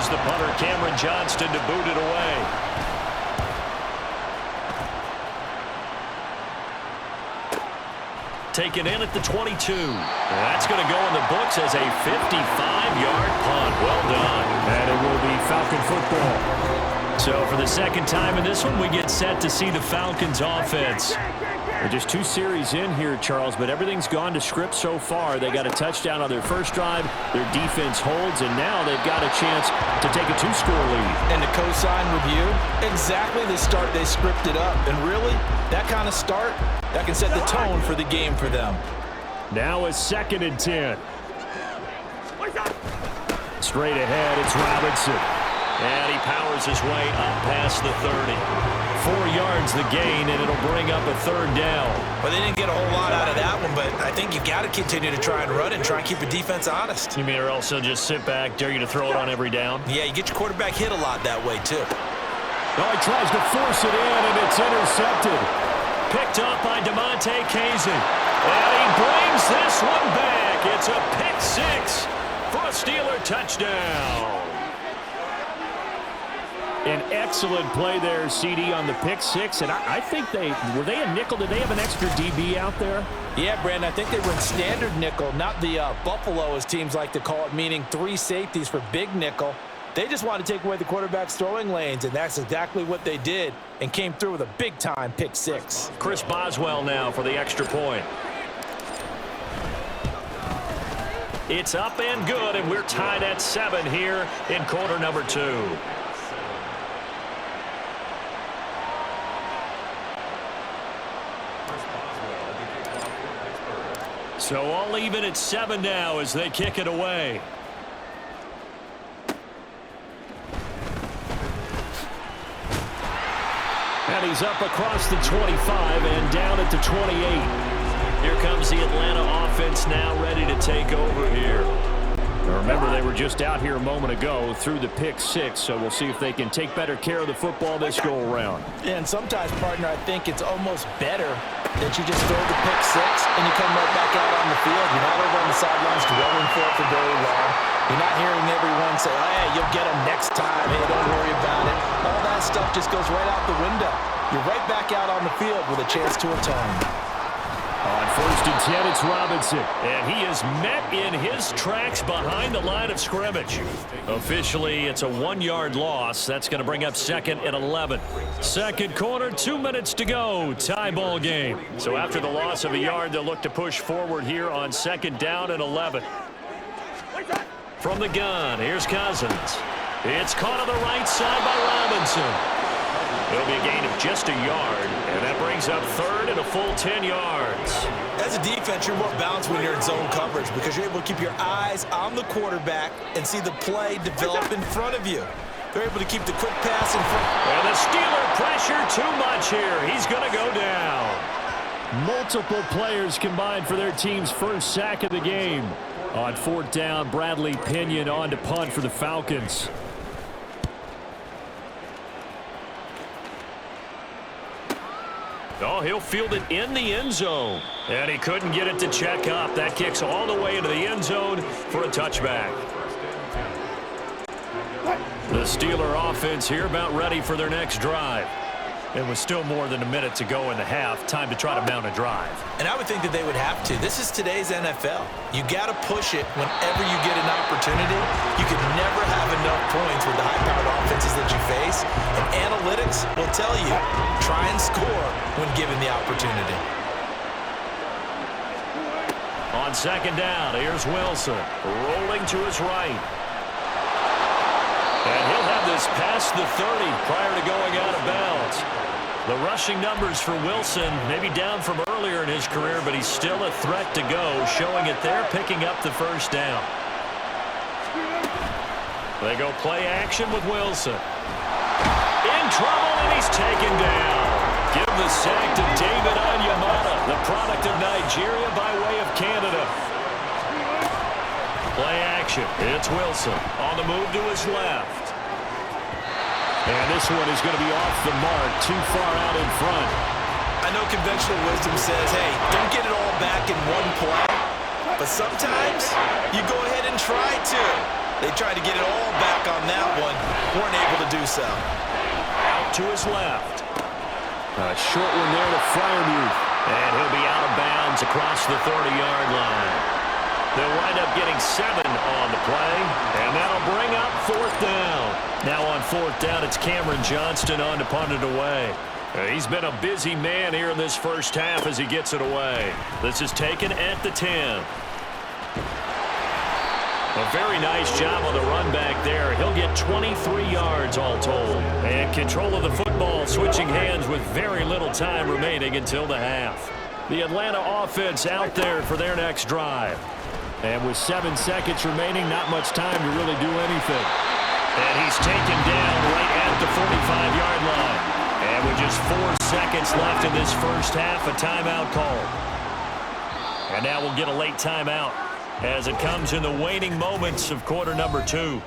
here's the punter, Cameron Johnston, to boot it away. Taken in at the 22. That's going to go in the books as a 55-yard punt. Well done. And it will be Falcon football. So for the second time in this one, we get set to see the Falcons offense. They're just 2 series in here, Charles, but everything's gone to script so far. They got a touchdown on their first drive. Their defense holds, and now they've got a chance to take a 2-score lead. And to co-sign with you, exactly the start they scripted up. And really, that kind of start, that can set the tone for the game for them. Now a 2nd and 10. Straight ahead, it's Robinson. And he powers his way up past the 30. 4 yards the gain, and it'll bring up a 3rd down. Well, they didn't get a whole lot out of that one, but I think you've got to continue to try and run and try and keep the defense honest. You mean or else they'll just sit back, dare you to throw it on every down? Yeah, you get your quarterback hit a lot that way, too. Oh, he tries to force it in, and it's intercepted. Picked up by DeMonte Kazin. And he brings this one back. It's a pick-6 for a Steeler touchdown. An excellent play there, CD, on the pick-6, and I think were they a nickel? Did they have an extra DB out there? Yeah, Brandon, I think they were in standard nickel, not the Buffalo, as teams like to call it, meaning 3 safeties for big nickel. They just want to take away the quarterback's throwing lanes, and that's exactly what they did, and came through with a big-time pick-6. Chris Boswell now for the extra point. It's up and good, and we're tied at 7 here in quarter number 2. So all even at 7 now as they kick it away. And he's up across the 25 and down at the 28. Here comes the Atlanta offense now ready to take over here. Now remember, they were just out here a moment ago through the pick-6, so we'll see if they can take better care of the football this go-around. And sometimes, partner, I think it's almost better that you just throw the pick-6 and you come right back out on the field. You're not over on the sidelines dwelling for it for very long. You're not hearing everyone say, oh, hey, you'll get them next time. Hey, don't worry about it. All that stuff just goes right out the window. You're right back out on the field with a chance to atone. On 1st and 10, it's Robinson. And he is met in his tracks behind the line of scrimmage. Officially, it's a 1-yard loss. That's going to bring up 2nd and 11. Second quarter, 2 minutes to go. Tie ball game. So after the loss of a yard, they'll look to push forward here on 2nd down and 11. From the gun, here's Cousins. It's caught on the right side by Robinson. It'll be a gain of just a yard, and that brings up 3rd and a full 10 yards. As a defense, you're more balanced when you're in zone coverage because you're able to keep your eyes on the quarterback and see the play develop in front of you. They're able to keep the quick pass in front. And the Steeler pressure too much here. He's going to go down. Multiple players combined for their team's first sack of the game. On 4th down, Bradley Pinion on to punt for the Falcons. Oh, he'll field it in the end zone. And he couldn't get it to check up. That kicks all the way into the end zone for a touchback. The Steeler offense here about ready for their next drive. It was still more than a minute to go in the half. Time to try to mount a drive. And I would think that they would have to. This is today's NFL. You got to push it whenever you get an opportunity. You can never have enough points with the high-powered offenses that you face. And analytics will tell you, try and score when given the opportunity. On 2nd down, here's Wilson rolling to his right. And he'll have this past the 30 prior to going out of bounds. The rushing numbers for Wilson maybe down from earlier in his career, but he's still a threat to go, showing it there, picking up the 1st down. They go play action with Wilson. In trouble, and he's taken down. Give the sack to David Onyemata, the product of Nigeria by way of Canada. Play action. It's Wilson on the move to his left. And this one is going to be off the mark, too far out in front. I know conventional wisdom says, hey, don't get it all back in one play. But sometimes you go ahead and try to. They tried to get it all back on that one. Weren't able to do so. Out to his left. A short one there to Freiermuth. And he'll be out of bounds across the 30-yard line. They'll wind up getting 7 on the play, and that'll bring up 4th down. Now on 4th down, it's Cameron Johnston on to punt it away. He's been a busy man here in this first half as he gets it away. This is taken at the 10. A very nice job on the run back there. He'll get 23 yards all told. And control of the football switching hands with very little time remaining until the half. The Atlanta offense out there for their next drive. And with 7 seconds remaining, not much time to really do anything. And he's taken down right at the 45-yard line. And with just 4 seconds left in this first half, a timeout called. And now we'll get a late timeout as it comes in the waning moments of quarter number 2.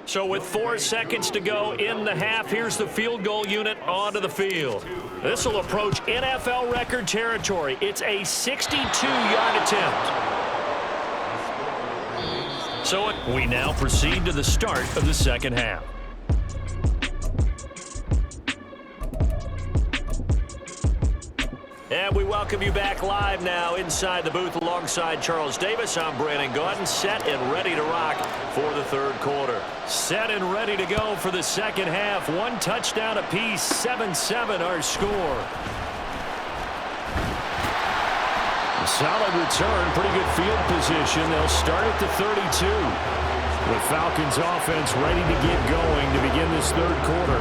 So with 4 seconds to go in the half, here's the field goal unit onto the field. This will approach NFL record territory. It's a 62-yard attempt. So we now proceed to the start of the second half. And we welcome you back live now inside the booth alongside Charles Davis. I'm Brandon Gaudin, set and ready to rock for the third quarter. Set and ready to go for the second half. 1 touchdown apiece, 7-7 our score. A solid return, pretty good field position. They'll start at the 32. The Falcons offense ready to get going to begin this third quarter.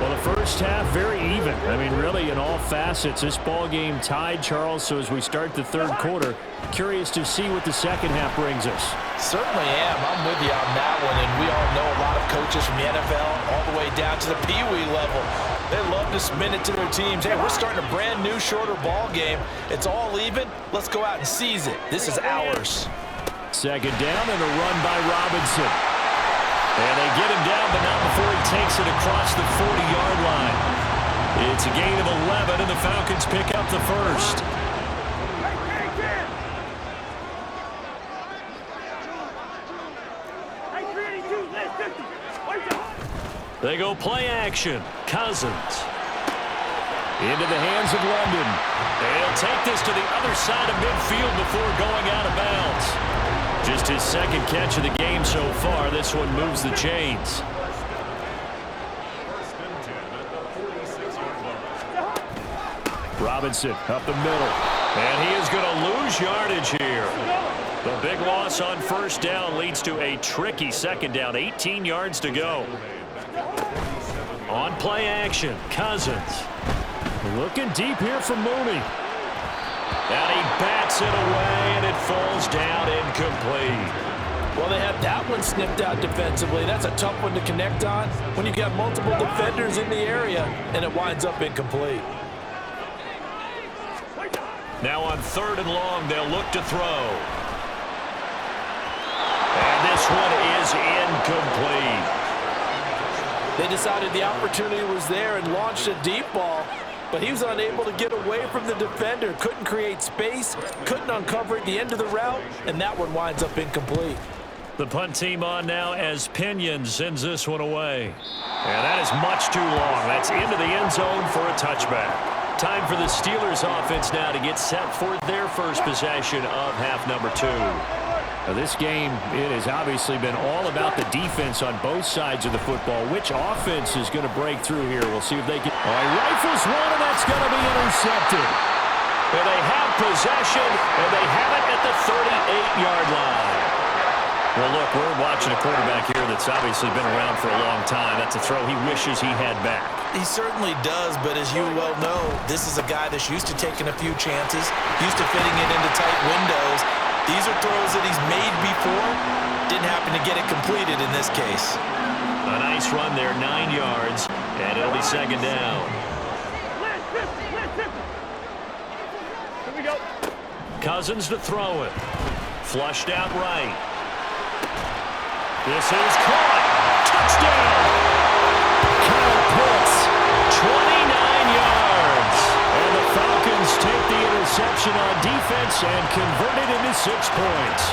Well, the first half, very even. I mean, really, in all facets, this ball game tied, Charles. So as we start the third quarter, curious to see what the second half brings us. Certainly am. I'm with you on that one. And we all know a lot of coaches from the NFL all the way down to the Pee-wee level. They love to spin it to their teams. Hey, we're starting a brand new, shorter ball game. It's all even. Let's go out and seize it. This is ours. Second down and a run by Robinson. And they get him down, but not before he takes it across the 40-yard line. It's a gain of 11, and the Falcons pick up the first. They go play action. Cousins. Into the hands of London. They'll take this to the other side of midfield before going out of bounds. Just his second catch of the game so far. This one moves the chains. Robinson up the middle. And he is going to lose yardage here. The big loss on first down leads to a tricky second down. 18 yards to go. On play action, Cousins. Looking deep here for Mooney. And he bats it away, and it falls down incomplete. Well, they had that one snipped out defensively. That's a tough one to connect on when you got multiple defenders in the area, and it winds up incomplete. Now on 3rd and long, they'll look to throw. And this one is incomplete. They decided the opportunity was there and launched a deep ball, but he was unable to get away from the defender. Couldn't create space, couldn't uncover at the end of the route, and that one winds up incomplete. The punt team on now as Pinion sends this one away. And that is much too long. That's into the end zone for a touchback. Time for the Steelers offense now to get set for their first possession of half number 2. Now this game, it has obviously been all about the defense on both sides of the football. Which offense is going to break through here? We'll see if they can. Oh, he rifles one, and that's going to be intercepted. And they have possession, and they have it at the 38-yard line. Well, look, we're watching a quarterback here that's obviously been around for a long time. That's a throw he wishes he had back. He certainly does, but as you well know, this is a guy that's used to taking a few chances, used to fitting it into tight windows. These are throws that he's made before. Didn't happen to get it completed in this case. A nice run there, 9 yards, and it'll be second down. Here we go. Cousins to throw it. Flushed out right. This is caught. Touchdown. Kyle Pitts, 29 yards. And the Falcons take the interception on defense and convert it into 6 points.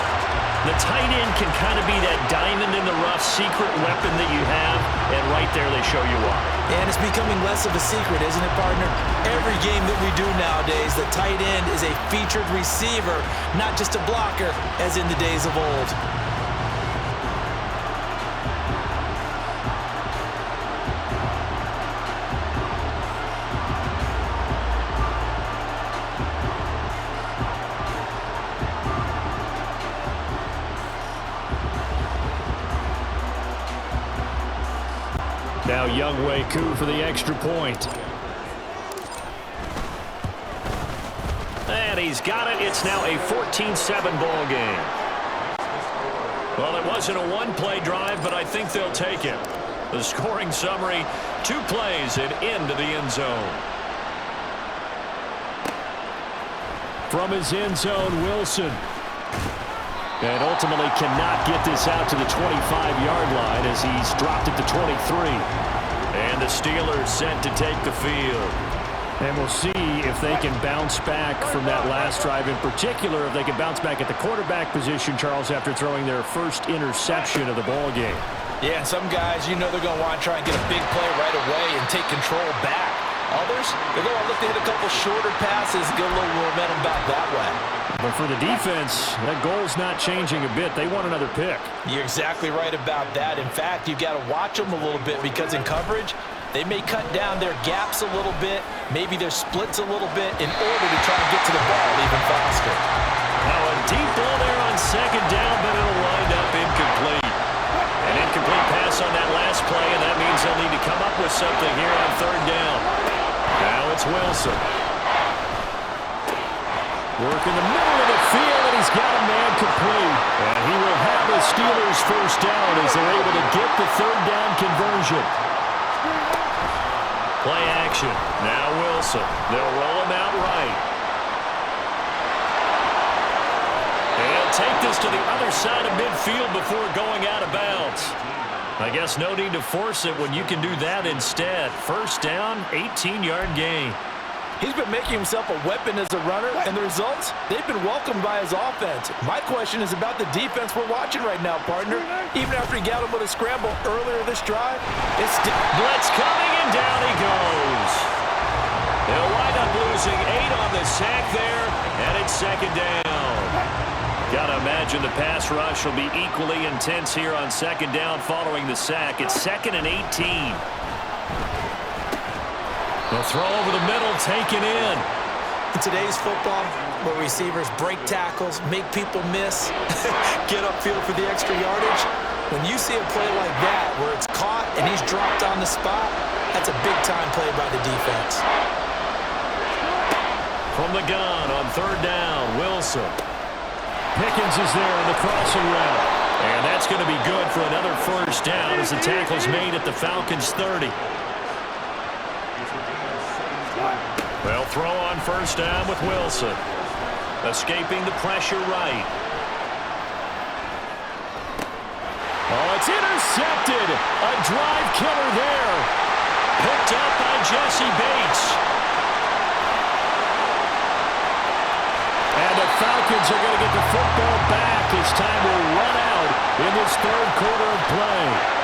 The tight end can kind of be that diamond in the rough secret weapon that you have, and right there they show you why. And it's becoming less of a secret, isn't it, partner? Every game that we do nowadays, the tight end is a featured receiver, not just a blocker, as in the days of old. Now Younghoe Koo for the extra point. And he's got it. It's now a 14-7 ball game. Well, it wasn't a one-play drive, but I think they'll take it. The scoring summary, 2 plays and into the end zone. From his end zone, Wilson. And ultimately cannot get this out to the 25-yard line as he's dropped it to 23. And the Steelers set to take the field. And we'll see if they can bounce back from that last drive. In particular, if they can bounce back at the quarterback position, Charles, after throwing their first interception of the ball game. Yeah, and some guys, you know they're going to want to try and get a big play right away and take control back. Others, they're going to look to hit a couple shorter passes and get a little momentum back that way. But for the defense, that goal's not changing a bit. They want another pick. You're exactly right about that. In fact, you've got to watch them a little bit because in coverage, they may cut down their gaps a little bit, maybe their splits a little bit in order to try and get to the ball even faster. Now a deep ball there on second down, but it'll wind up incomplete. An incomplete pass on that last play, and that means they'll need to come up with something here on third down. Now it's Wilson. Work in the middle of the field, and he's got a man complete. And he will have the Steelers first down as they're able to get the third down conversion. Play action. Now Wilson. They'll roll him out right. They'll take this to the other side of midfield before going out of bounds. I guess no need to force it when you can do that instead. First down, 18-yard gain. He's been making himself a weapon as a runner, and the results, they've been welcomed by his offense. My question is about the defense we're watching right now, partner. Even after he got him with a scramble earlier this drive, it's blitz coming, and down he goes. They'll wind up losing 8 on the sack there, and it's second down. Gotta imagine the pass rush will be equally intense here on second down following the sack. It's 2nd and 18. They'll throw over the middle, taken in. In today's football, where receivers break tackles, make people miss, get upfield for the extra yardage, when you see a play like that where it's caught and he's dropped on the spot, that's a big-time play by the defense. From the gun on third down, Wilson. Pickens is there in the crossing route. And that's going to be good for another first down as the tackle's made at the Falcons' 30. They'll throw on first down with Wilson. Escaping the pressure right. Oh, it's intercepted. A drive killer there. Picked up by Jesse Bates. And the Falcons are going to get the football back as time will run out in this third quarter of play.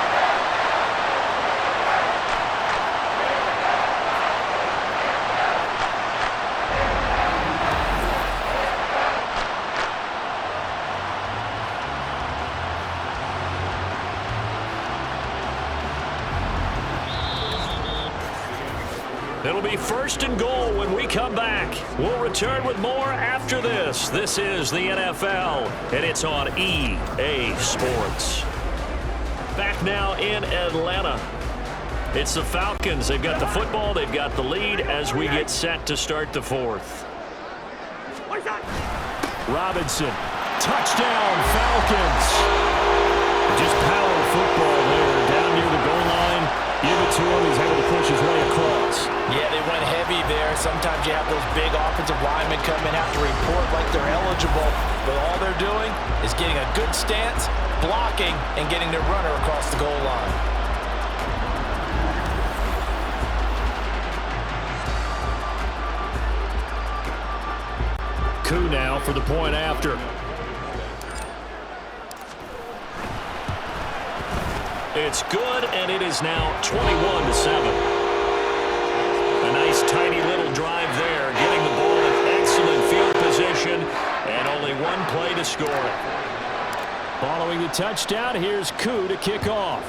It'll be 1st and goal when we come back. We'll return with more after this. This is the NFL, and it's on EA Sports. Back now in Atlanta. It's the Falcons. They've got the football. They've got the lead as we get set to start the 4th. Robinson. Touchdown, Falcons. Just power football there down near the goal line. Give it to him. He's able to push his way across. Yeah, they went heavy there. Sometimes you have those big offensive linemen come in, have to report like they're eligible. But all they're doing is getting a good stance blocking and getting their runner across the goal line. Coup now for the point after. It's good, and it is now 21-7. A nice tiny little drive there, getting the ball in excellent field position, and only one play to score it. Following the touchdown, here's Coup to kick off.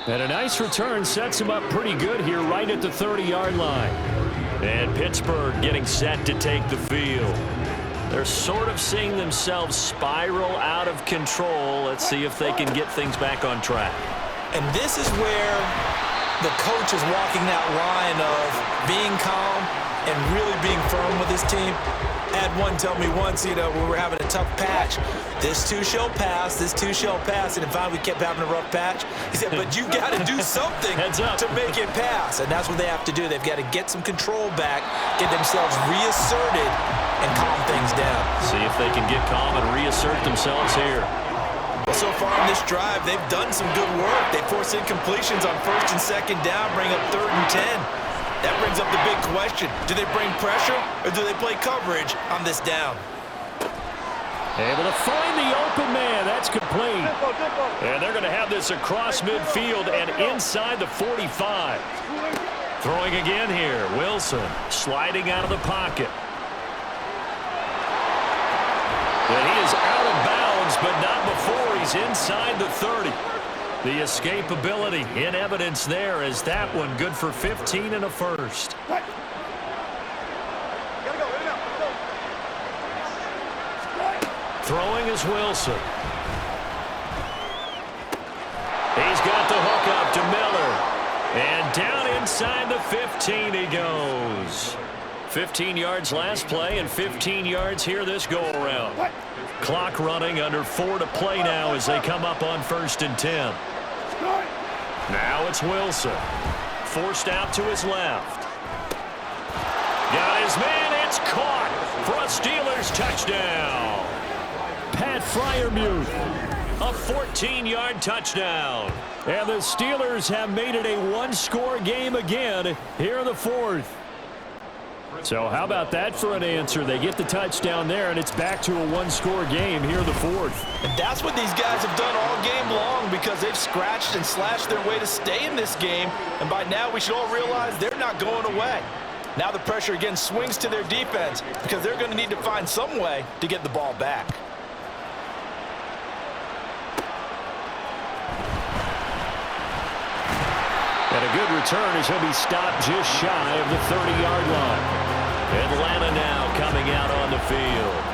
And a nice return sets him up pretty good here right at the 30-yard line. And Pittsburgh getting set to take the field. They're sort of seeing themselves spiral out of control. Let's see if they can get things back on track. And this is where the coach is walking that line of being calm and really being firm with his team. I had one tell me once, when we were having a tough patch, this too shall pass, this too shall pass, and finally we kept having a rough patch. He said, but you got to do something to make it pass, and that's what they have to do. They've got to get some control back, get themselves reasserted, and calm things down. See if they can get calm and reassert themselves here. Well, so far in this drive, they've done some good work. They force incompletions on 1st and 2nd down, bring up 3rd and 10. That brings up the big question. Do they bring pressure or do they play coverage on this down? Able to find the open man. That's complete. And they're going to have this across midfield and inside the 45. Throwing again here. Wilson sliding out of the pocket. And he is out of bounds, but not before he's inside the 30. The escapability in evidence there as that one good for 15 and a first. Throwing is Wilson. He's got the hook up to Miller. And down inside the 15 he goes. 15 yards last play and 15 yards here this go-around. Clock running, under 4 to play now as they come up on 1st and 10. Now it's Wilson. Forced out to his left. Got his man. It's caught for a Steelers touchdown. Pat Freiermuth. A 14-yard touchdown. And the Steelers have made it a one-score game again here in the 4th. So how about that for an answer? They get the touchdown there, and it's back to a one-score game here in the 4th. And that's what these guys have done all game long because they've scratched and slashed their way to stay in this game. And by now, we should all realize they're not going away. Now the pressure again swings to their defense because they're going to need to find some way to get the ball back. And a good return as he'll be stopped just shy of the 30-yard line. Atlanta now coming out on the field.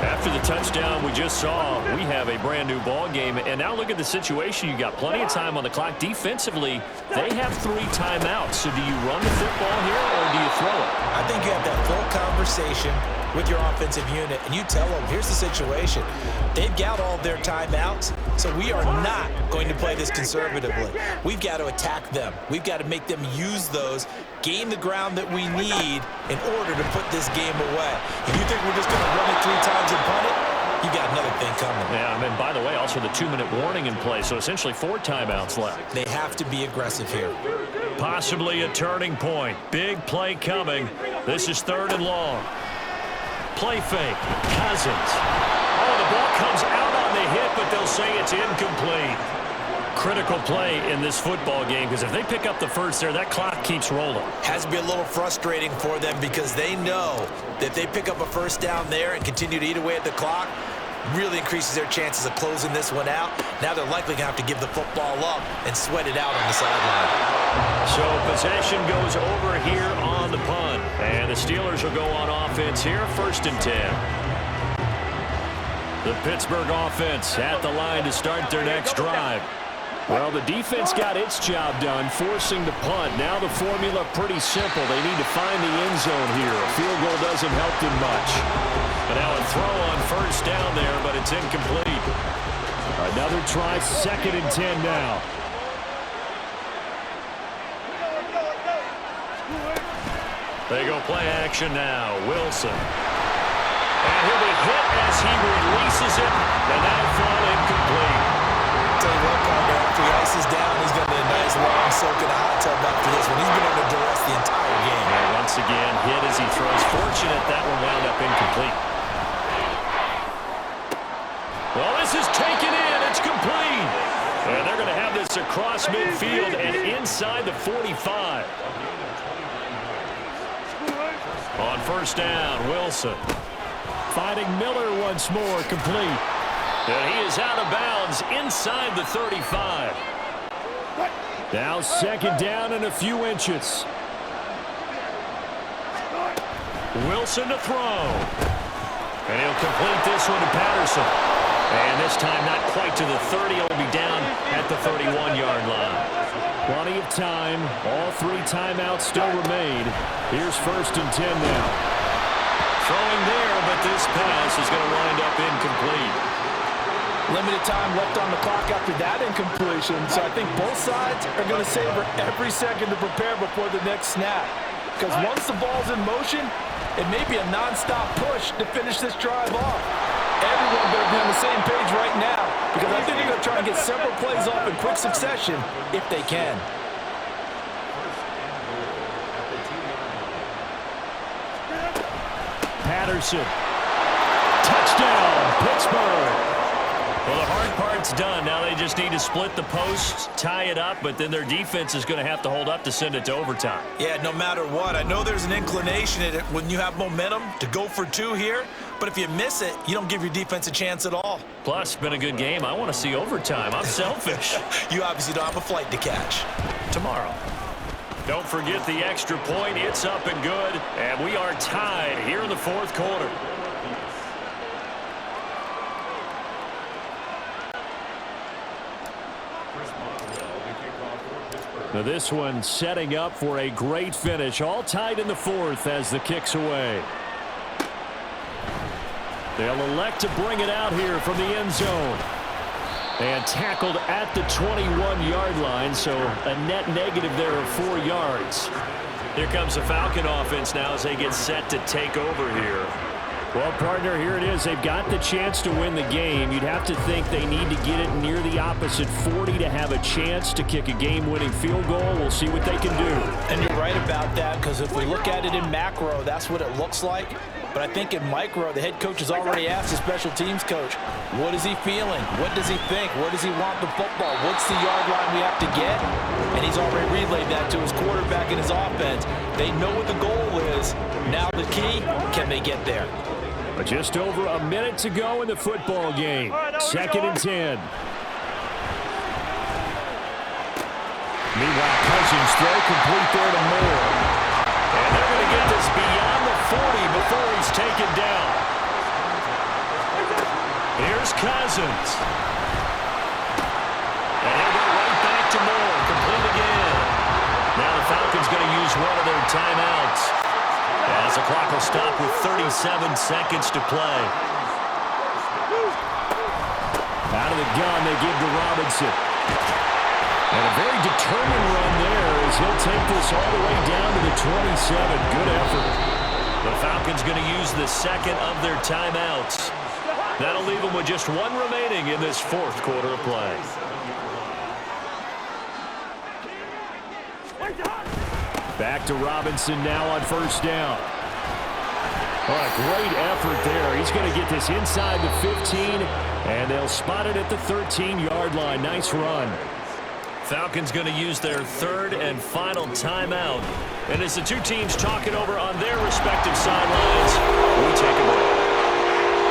After the touchdown we just saw, we have a brand new ball game. And now look at the situation. You got plenty of time on the clock. Defensively, they have 3 timeouts. So do you run the football here or do you throw it? I think you have that full conversation with your offensive unit, and you tell them, here's the situation. They've got all their timeouts, so we are not going to play this conservatively. We've got to attack them. We've got to make them use those, gain the ground that we need in order to put this game away. If you think we're just going to run it 3 times and punt it, you got another thing coming. Yeah, and by the way, also the 2-minute warning in play, so essentially 4 timeouts left. They have to be aggressive here. Possibly a turning point. Big play coming. This is 3rd and long. Play fake. Cousins. Oh, the ball comes out on the hit, but they'll say it's incomplete. Critical play in this football game because if they pick up the first there, that clock keeps rolling. Has to be a little frustrating for them because they know that if they pick up a first down there and continue to eat away at the clock, really increases their chances of closing this one out. Now they're likely going to have to give the football up and sweat it out on the sideline. So possession goes over here on the punt. And the Steelers will go on offense here, 1st and 10. The Pittsburgh offense at the line to start their next drive. Well, the defense got its job done, forcing the punt. Now the formula pretty simple. They need to find the end zone here. A field goal doesn't help them much. And now a throw on 1st down there, but it's incomplete. Another try, 2nd and 10 now. They go play action now. Wilson. And he'll be hit as he releases it, and that'll fall incomplete. Tell you what, partner, after he ices down, he's going to be a nice long soak in a hot tub after this one. He's been under duress the entire game. And once again, hit as he throws. Fortunate that one wound up incomplete. Well, this is taken in. It's complete. And they're going to have this across midfield and inside the 45. On first down, Wilson. Finding Miller once more, complete. And he is out of bounds inside the 35. Now second down and a few inches. Wilson to throw. And he'll complete this one to Patterson. And this time not quite to the 30. He'll be down at the 31-yard line. Plenty of time. All three timeouts still remain. Here's first and 10 now. Throwing there, but this pass is going to wind up incomplete. Limited time left on the clock after that incompletion, so I think both sides are going to savor every second to prepare before the next snap. Because once the ball's in motion, it may be a non-stop push to finish this drive off. Everyone better be on the same page right now, because I think they're going to try and get several plays off in quick succession if they can. Patterson. Touchdown, Pittsburgh. Well, the hard part's done. Now they just need to split the posts, tie it up, but then their defense is going to have to hold up to send it to overtime. Yeah, no matter what. I know there's an inclination in it when you have momentum to go for two here, but if you miss it, you don't give your defense a chance at all. Plus, it's been a good game. I want to see overtime. I'm selfish. You obviously don't have a flight to catch. Tomorrow. Don't forget the extra point. It's up and good, and we are tied here in the fourth quarter. Now this one setting up for a great finish. All tied in the fourth as the kick's away. They'll elect to bring it out here from the end zone. And tackled at the 21-yard line, so a net negative there of 4 yards. Here comes the Falcon offense now as they get set to take over here. Well, partner, here it is. They've got the chance to win the game. You'd have to think they need to get it near the opposite 40 to have a chance to kick a game-winning field goal. We'll see what they can do. And you're right about that, because if we look at it in macro, that's what it looks like. But I think in micro, the head coach has already asked the special teams coach, what is he feeling? What does he think? Where does he want the football? What's the yard line we have to get? And he's already relayed that to his quarterback and his offense. They know what the goal is. Now the key, can they get there? But just over a minute to go in the football game. Second and 10. Meanwhile, Cousins throw complete there to Moore. And they're going to get this beyond the 40 before he's taken down. Here's Cousins. And he'll go right back to Moore. Complete again. Now the Falcons going to use one of their timeouts. As the clock will stop with 37 seconds to play. Out of the gun, they give to Robinson. And a very determined run there as he'll take this all the way down to the 27. Good effort. The Falcons going to use the second of their timeouts. That'll leave them with just one remaining in this fourth quarter of play. Back to Robinson now on first down. Oh, a great effort there. He's going to get this inside the 15, and they'll spot it at the 13-yard line. Nice run. Falcons going to use their third and final timeout. And as the two teams talk it over on their respective sidelines, we take a break.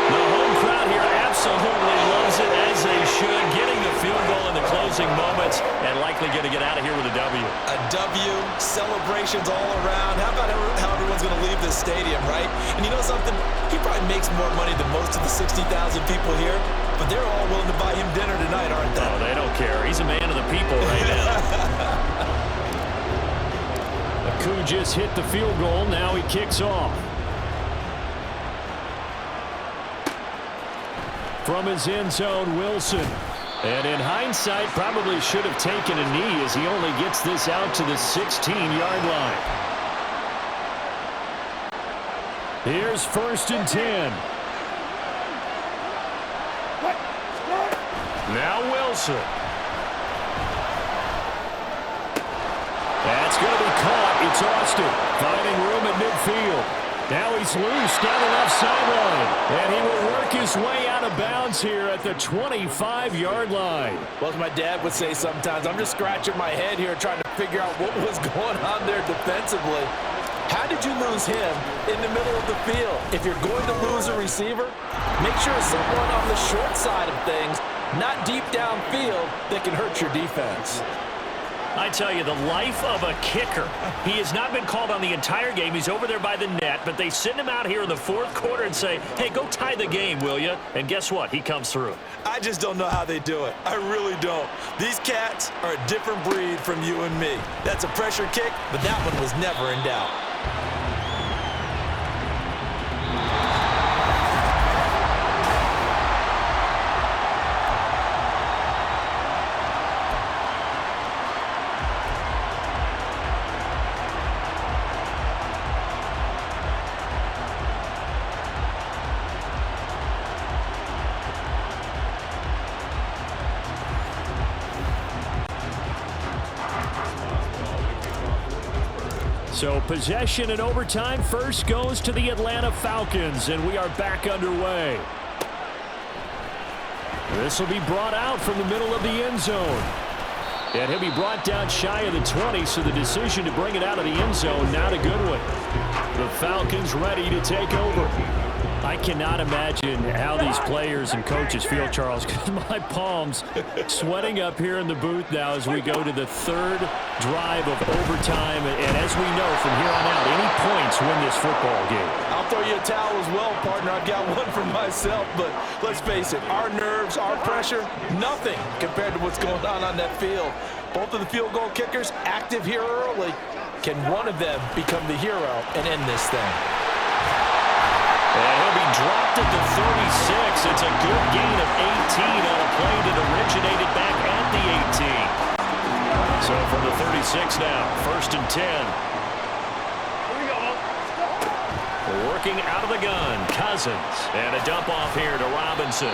The home crowd here absolutely loves it, as they should, getting the field goal in the closing moments and likely going to get out of here with a W. A W, celebrations all around. How about how everyone's going to leave this stadium, right? And you know something? He probably makes more money than most of the 60,000 people here, but they're all willing to buy him dinner tonight, aren't they? Oh, they don't care. He's a man of the people right now. Akou just hit the field goal. Now he kicks off. From his end zone, Wilson. And in hindsight, probably should have taken a knee as he only gets this out to the 16-yard line. Here's 1st and 10. Now Wilson. That's going to be caught. It's Austin finding room at midfield. Now he's loose down the left sideline. And he will work his way out of bounds here at the 25-yard line. Well, as my dad would say sometimes, I'm just scratching my head here trying to figure out what was going on there defensively. How did you lose him in the middle of the field? If you're going to lose a receiver, make sure it's someone on the short side of things, not deep downfield, that can hurt your defense. I tell you, the life of a kicker. He has not been called on the entire game. He's over there by the net, but they send him out here in the 4th quarter and say, hey, go tie the game, will you? And guess what? He comes through. I just don't know how they do it. I really don't. These cats are a different breed from you and me. That's a pressure kick, but that one was never in doubt. So possession in overtime first goes to the Atlanta Falcons, and we are back underway. This will be brought out from the middle of the end zone. And he'll be brought down shy of the 20, so the decision to bring it out of the end zone, not a good one. The Falcons ready to take over. I cannot imagine how these players and coaches feel, Charles, because my palms sweating up here in the booth now as we go to the 3rd drive of overtime. And as we know from here on out, any points win this football game. I'll throw you a towel as well, partner. I've got one for myself, but let's face it, our nerves, our pressure, nothing compared to what's going on that field. Both of the field goal kickers active here early. Can one of them become the hero and end this thing? And he'll be dropped at the 36. It's a good gain of 18 on a play that originated back at the 18. So from the 36 now, 1st and 10. Here we go. Working out of the gun, Cousins. And a dump off here to Robinson.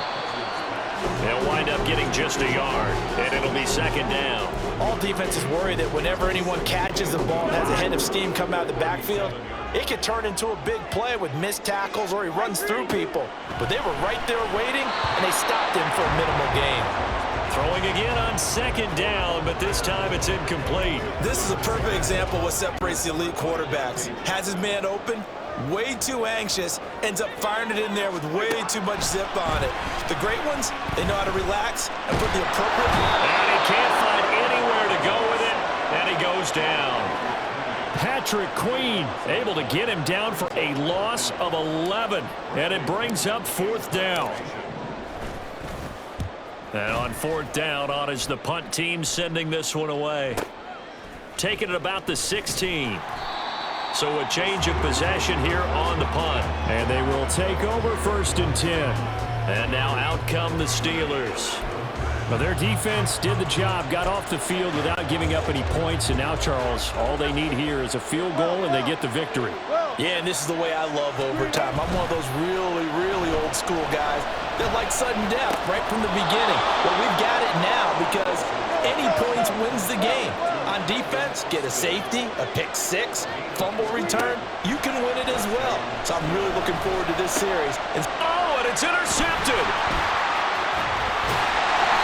They'll wind up getting just a yard, and it'll be 2nd down. All defenses worry that whenever anyone catches the ball and has a head of steam come out of the backfield, it could turn into a big play with missed tackles or he runs through people. But they were right there waiting, and they stopped him for a minimal gain. Throwing again on 2nd down, but this time it's incomplete. This is a perfect example of what separates the elite quarterbacks. Has his man open, way too anxious, ends up firing it in there with way too much zip on it. The great ones, they know how to relax and put the appropriate... And he can't find anywhere to go with it, and he goes down. Patrick Queen able to get him down for a loss of 11, and it brings up 4th down. And on 4th down, on is the punt team sending this one away. Taking it about the 16. So a change of possession here on the punt. And they will take over 1st and 10. And now out come the Steelers. Well, their defense did the job, got off the field without giving up any points. And now, Charles, all they need here is a field goal, and they get the victory. Yeah, and this is the way I love overtime. I'm one of those really, really old school guys that like sudden death right from the beginning. Well, we've got it now because any points wins the game. On defense, get a safety, a pick six, fumble return, you can win it as well. So I'm really looking forward to this series. And it's intercepted.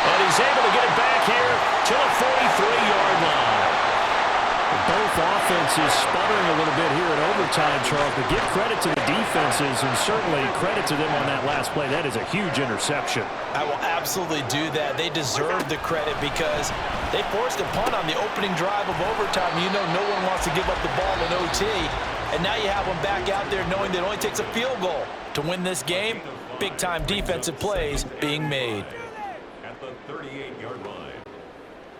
And he's able to get it back here to the 43-yard line. Both offenses sputtering a little bit here in overtime, Charles, but give credit to the defenses and certainly credit to them on that last play. That is a huge interception. I will absolutely do that. They deserve the credit because they forced a punt on the opening drive of overtime. You know no one wants to give up the ball in OT, and now you have them back out there knowing that it only takes a field goal to win this game. Big-time defensive plays being made. At the 38-yard line.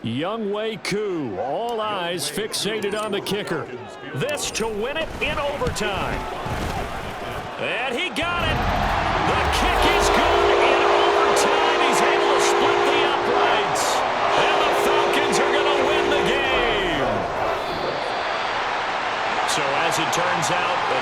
Younghoe Koo, all eyes fixated on the kicker. This to win it in overtime. And he got it. The kick is good in overtime. He's able to split the uprights. And the Falcons are going to win the game. So as it turns out, a